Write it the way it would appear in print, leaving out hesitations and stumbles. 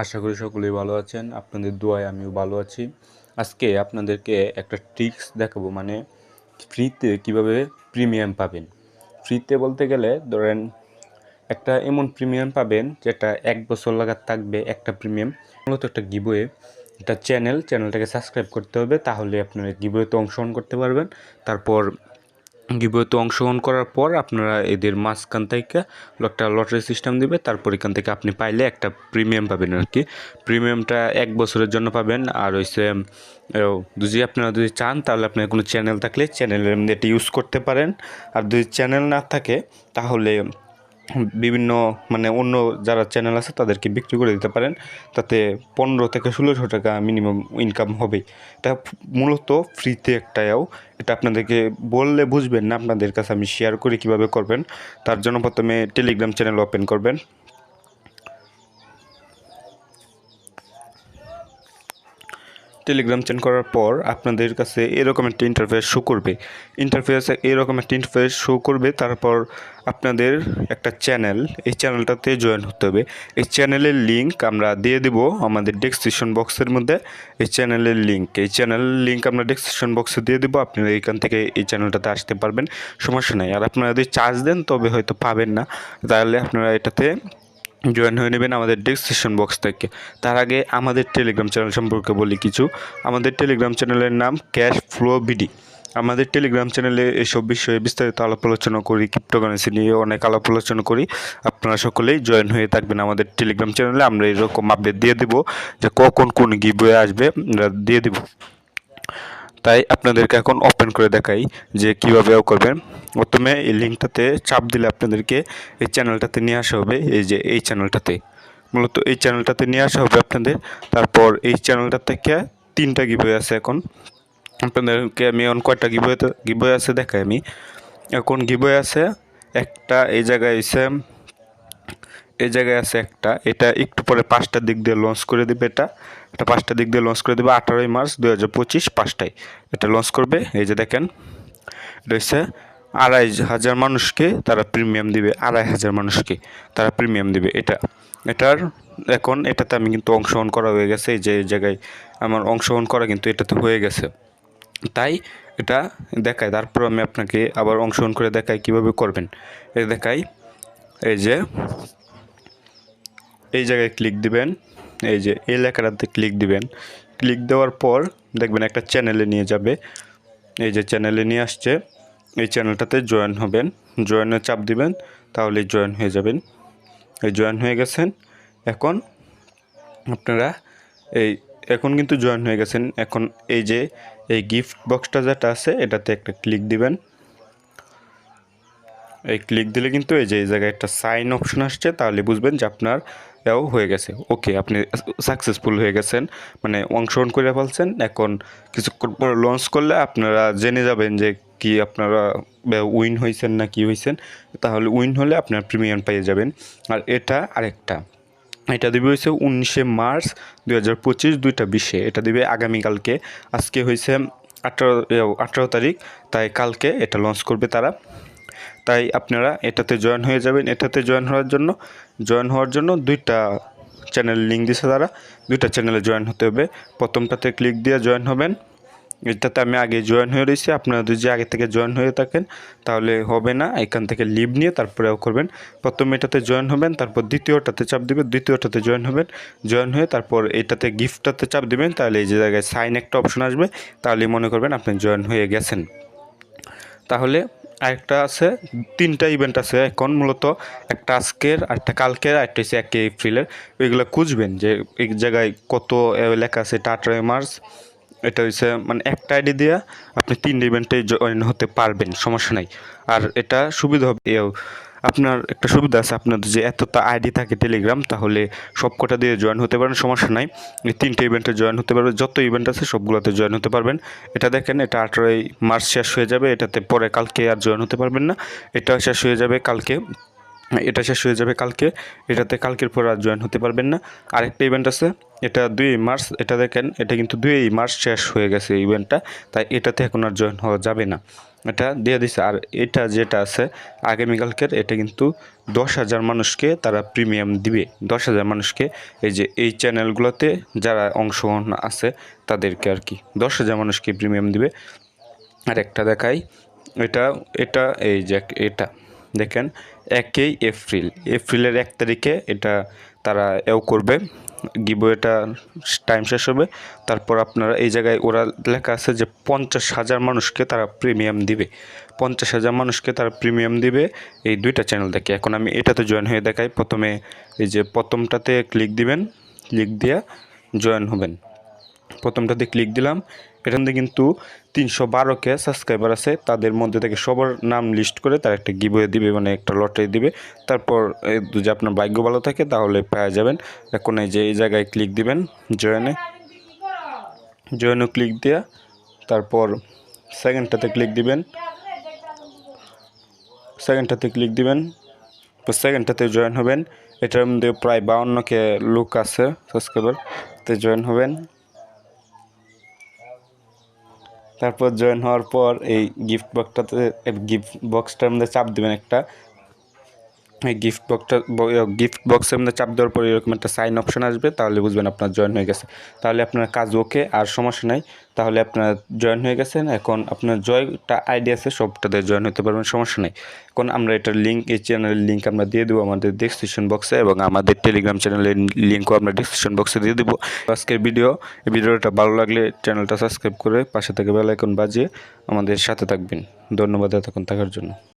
আশা করি সকলেই ভালো আছেন। আপনাদের দোয়ায় আমিও ভালো আছি। আজকে আপনাদেরকে একটা ট্রিক্স দেখাবো, মানে ফ্রিতে কিভাবে প্রিমিয়াম পাবেন। ফ্রিতে বলতে গেলে ধরেন একটা এমন প্রিমিয়াম পাবেন যেটা 1 বছর লাগার থাকবে। একটা প্রিমিয়াম মূলত একটা গিভওয়ে, একটা চ্যানেলটাকে সাবস্ক্রাইব করতে হবে, তাহলে আপনারা গিভওয়েতে অংশগ্রহণ করতে পারবেন। তারপর গিভওয়েতে অংশগ্রহণ করার পর আপনারা এদের মাঝখান থেকে একটা লটারি সিস্টেম দিবে, তারপর এখান থেকে আপনি পাইলে একটা প্রিমিয়াম পাবেন আর কি। প্রিমিয়ামটা 1 বছরের জন্য পাবেন। আর হইছে আপনারা যদি চান তাহলে আপনার কোনো চ্যানেল থাকলে চ্যানেলের এটা ইউজ করতে পারেন। আর যদি চ্যানেল না থাকে তাহলে বিভিন্ন মানে অন্য যারা চ্যানেল আছে তাদেরকে বিক্রি করে দিতে পারেন, তাতে 15 থেকে 1600 টাকা মিনিমাম ইনকাম হবে। এটা মূলত ফ্রিতে একটাও, এটা আপনাদেরকে বললে বুঝবেন না, আপনাদের কাছে আমি শেয়ার করি কীভাবে করবেন। তার জন্য প্রথমে টেলিগ্রাম চ্যানেল ওপেন করবেন। টেলিগ্রাম চ্যানেল করার পর আপনাদের কাছে এরকম একটা ইন্টারফেস শো করবে। তারপর আপনাদের একটা চ্যানেল, এই চ্যানেলটাতে জয়েন হতে হবে। এই চ্যানেলের লিঙ্ক আমরা দিয়ে দেব আমাদের ডেসক্রিপশন বক্সের মধ্যে। এই চ্যানেলের লিঙ্ক আমরা ডেসক্রিপশন বক্সে দিয়ে দেবো। আপনারা এইখান থেকে এই চ্যানেলটাতে আসতে পারবেন, সমস্যা নাই। আর আপনারা যদি চার্জ দেন তবে হয়তো পাবেন না, তাহলে আপনারা এটাতে জয়েন হয়ে নেবেন আমাদের ডেসক্রিপশন বক্স থেকে। তার আগে আমাদের টেলিগ্রাম চ্যানেল সম্পর্কে বলি কিছু। আমাদের টেলিগ্রাম চ্যানেলের নাম ক্যাশ ফ্লো বিডি। আমাদের টেলিগ্রাম চ্যানেলে এসব বিষয়ে বিস্তারিত আলাপ আলোচনা করি, ক্রিপ্টোকারেন্সি নিয়ে অনেক আলাপ আলোচনা করি। আপনারা সকলেই জয়েন হয়ে থাকবেন আমাদের টেলিগ্রাম চ্যানেলে। আমরা এরকম আপডেট দিয়ে দেবো যে কখন কোন গিভওয়ে আসবে, আমরা দিয়ে দেবো। তাই আপনাদেরকে এখন ওপেন করে দেখাই যে কীভাবেও করবেন। প্রথমে এই লিঙ্কটাতে চাপ দিলে আপনাদেরকে এই চ্যানেলটাতে নিয়ে আসা হবে। এই যে এই চ্যানেলটাতে, মূলত এই চ্যানেলটাতে নিয়ে আসা হবে আপনাদের। তারপর এই চ্যানেলটা থেকে 3টা গিভওয়ে আছে। এখন আপনাদেরকে আমি এখন কয়টা গিভওয়ে আছে দেখাই আমি। এখন গিভওয়ে আছে একটা, এই জায়গায় আছে একটা, এটা একটু পরে 5টার দিক দিয়ে লঞ্চ করে দেবে। এটা 5টার দিক দিয়ে লঞ্চ করে দেবে। 18ই মার্চ 2025 5টায় এটা লঞ্চ করবে। এই যে দেখেন, এটা হচ্ছে 2,500 মানুষকে তারা প্রিমিয়াম দিবে। 2,500 মানুষকে তারা প্রিমিয়াম দিবে। এটার এখন এটাতে আমি কিন্তু অংশগ্রহণ করা হয়ে গেছে। এই যে জায়গায় আমার অংশগ্রহণ করা কিন্তু এটাতে হয়ে গেছে, তাই এটা দেখায়। তারপর আমি আপনাকে আবার অংশগ্রহণ করে দেখাই কীভাবে করবেন। এই দেখাই, এই যে এই জায়গায় ক্লিক দিবেন, এই যে এই লেখাটাতে ক্লিক দিবেন। ক্লিক দেওয়ার পর দেখবেন একটা চ্যানেলে নিয়ে যাবে। এই যে চ্যানেলে নিয়ে আসছে, এই চ্যানেলটাতে জয়েন হবেন। জয়েনে চাপ দিবেন, তাহলে জয়েন হয়ে যাবেন। এই জয়েন হয়ে গেছেন। এখন আপনারা এখন কিন্তু জয়েন হয়ে গেছেন। এখন এই যে এই গিফট বক্সটা যেটা আছে এটাতে একটা ক্লিক দিবেন। এই ক্লিক দিলে কিন্তু এই যে এই জায়গায় একটা সাইন অপশন আসছে, তাহলে বুঝবেন যে আপনার হয়ে গেছে। ওকে, আপনি সাকসেসফুল হয়ে গেছেন, মানে অংশগ্রহণ করে ফেলছেন। এখন কিছুক্ষণ পর লঞ্চ করলে আপনারা জেনে যাবেন যে কি আপনারা উইন হয়েছেন না কি হয়েছেন। তাহলে উইন হলে আপনার প্রিমিয়াম পেয়ে যাবেন। আর এটা আরেকটা, এটা দিবে হয়েছে 19শে মার্চ 2025 2টা 20-এ। এটা দিবে আগামীকালকে। আজকে হয়েছে 18 তারিখ, তাই কালকে এটা লঞ্চ করবে তারা। তাই আপনারা এটাতে জয়েন হয়ে যাবেন। এটাতে জয়েন হওয়ার জন্য 2টা চ্যানেল লিঙ্ক দিছে তারা। 2টা চ্যানেলে জয়েন হতে হবে। প্রথমটাতে ক্লিক দিয়ে জয়েন হবেন। এটাতে আমি আগে জয়েন হয়ে রয়েছি। আপনারা যদি আগে থেকে জয়েন হয়ে থাকেন তাহলে হবে না, এখান থেকে লিভ নিয়ে তারপরেও করবেন। প্রথমে এটাতে জয়েন হবেন, তারপর দ্বিতীয়টাতে চাপ দিবেন, দ্বিতীয়টাতে জয়েন হবেন। জয়েন হয়ে তারপর এটাতে গিফটটাতে চাপ দিবেন, তাহলে এই যে জায়গায় সাইন একটা অপশন আসবে, তাহলে মনে করবেন আপনি জয়েন হয়ে গেছেন। তাহলে আরেকটা আছে, 3টা ইভেন্ট আছে এখন মূলত, একটা আজকের, একটা কালকের, আরেকটা হচ্ছে 1 এপ্রিলের। ওইগুলো খুঁজবেন যে এই জায়গায় কত লেখা আছে। এটা 18 মার্চ। এটা হচ্ছে মানে একটা আইডি দিয়ে আপনি 3 ইভেন্টে জয়েন হতে পারবেন, সমস্যা নাই। আর এটা সুবিধা হবে, আপনার একটা সুবিধা আছে, আপনাদের যে এতটা আইডি থাকে টেলিগ্রাম, তাহলে সব কটা দিয়ে জয়েন হতে পারেন, সমস্যা নাই। এই 3টে ইভেন্টে জয়েন হতে পারবেন, যত ইভেন্ট আছে সবগুলোতে জয়েন হতে পারবেন। এটা দেখেন, এটা 18ই মার্চ শেষ হয়ে যাবে। এটাতে পরে কালকে আর জয়েন হতে পারবেন না। এটা শেষ হয়ে যাবে কালকে, এটাতে কালকের পর আর জয়েন হতে পারবেন না। আরেকটা ইভেন্ট আছে, এটা 2 মার্চ। এটা দেখেন, এটা কিন্তু 2 মার্চ শেষ হয়ে গেছে ইভেন্টটা, তাই এটাতে এখন আর জয়েন হওয়া যাবে না। এটা দিয়ে দিছে। আর এটা যেটা আছে আগামীকালকের, এটা কিন্তু 10,000 মানুষকে তারা প্রিমিয়াম দিবে, 10,000 মানুষকে, এই যে এই চ্যানেলগুলোতে যারা অংশগ্রহণ আছে তাদেরকে আর কি 10,000 মানুষকে প্রিমিয়াম দিবে। আর একটা দেখাই, এটা এটা এই যে এটা দেখেন 1 এপ্রিলের 1 তারিখে এটা তারা করবে, গিভওয়েটা টাইম শেষ হবে। তারপর আপনারা এই জায়গায় ওরা লেখা আছে যে 50,000 মানুষকে তারা প্রিমিয়াম দিবে, 50,000 মানুষকে তারা প্রিমিয়াম দিবে এই 2টা চ্যানেল থেকে। এখন আমি এটাতে জয়েন হয়ে দেখাই। প্রথমে এই যে প্রথমটাতে ক্লিক দিবেন, ক্লিক দিয়ে জয়েন হবেন। প্রথমটাতে ক্লিক দিলাম, এখান থেকে কিন্তু 312কে সাবস্ক্রাইবার আছে, তাদের মধ্যে থেকে সবার নাম লিস্ট করে তারা একটা গিভওয়ে দিবে, মানে একটা লটারি দিবে। তারপর যদি আপনার ভাগ্য ভালো থাকে তাহলে পেয়ে যাবেন। এখন এই যে এই জায়গায় ক্লিক দিবেন, জয়েনে ক্লিক দেওয়া, তারপর সেকেন্ডটাতে ক্লিক দিবেন, তো সেকেন্ডটাতে জয়েন হবেন। এটার মধ্যে প্রায় 52কে লোক আছে সাবস্ক্রাইবার, তে জয়েন হবেন। তারপর জয়েন হওয়ার পর এই গিফট বক্সটার মধ্যে চাপ দিবেন একটা, এই গিফট বক্সের মধ্যে চাপ দেওয়ার পর এরকম একটা সাইন অপশন আসবে, তাহলে বুঝবেন আপনার জয়েন হয়ে গেছে। তাহলে আপনার কাজ ওকে, আর সমস্যা নাই, তাহলে আপনার জয়েন হয়ে গেছেন। এখন আপনার জয়টা আইডি আছে সবটাতে জয়েন হতে পারবেন, সমস্যা নেই। এখন আমরা এটার লিঙ্ক, এই চ্যানেলের লিঙ্ক আমরা দিয়ে দেবো আমাদের ডেসক্রিপশন বক্সে, এবং আমাদের টেলিগ্রাম চ্যানেলের লিঙ্কও আমরা ডেসক্রিপশন বক্সে দিয়ে দেবো। আজকের ভিডিওটা ভালো লাগলে চ্যানেলটা সাবস্ক্রাইব করে পাশে থেকে বেল আইকন বাজিয়ে আমাদের সাথে থাকবেন। ধন্যবাদ এতক্ষণ থাকার জন্য।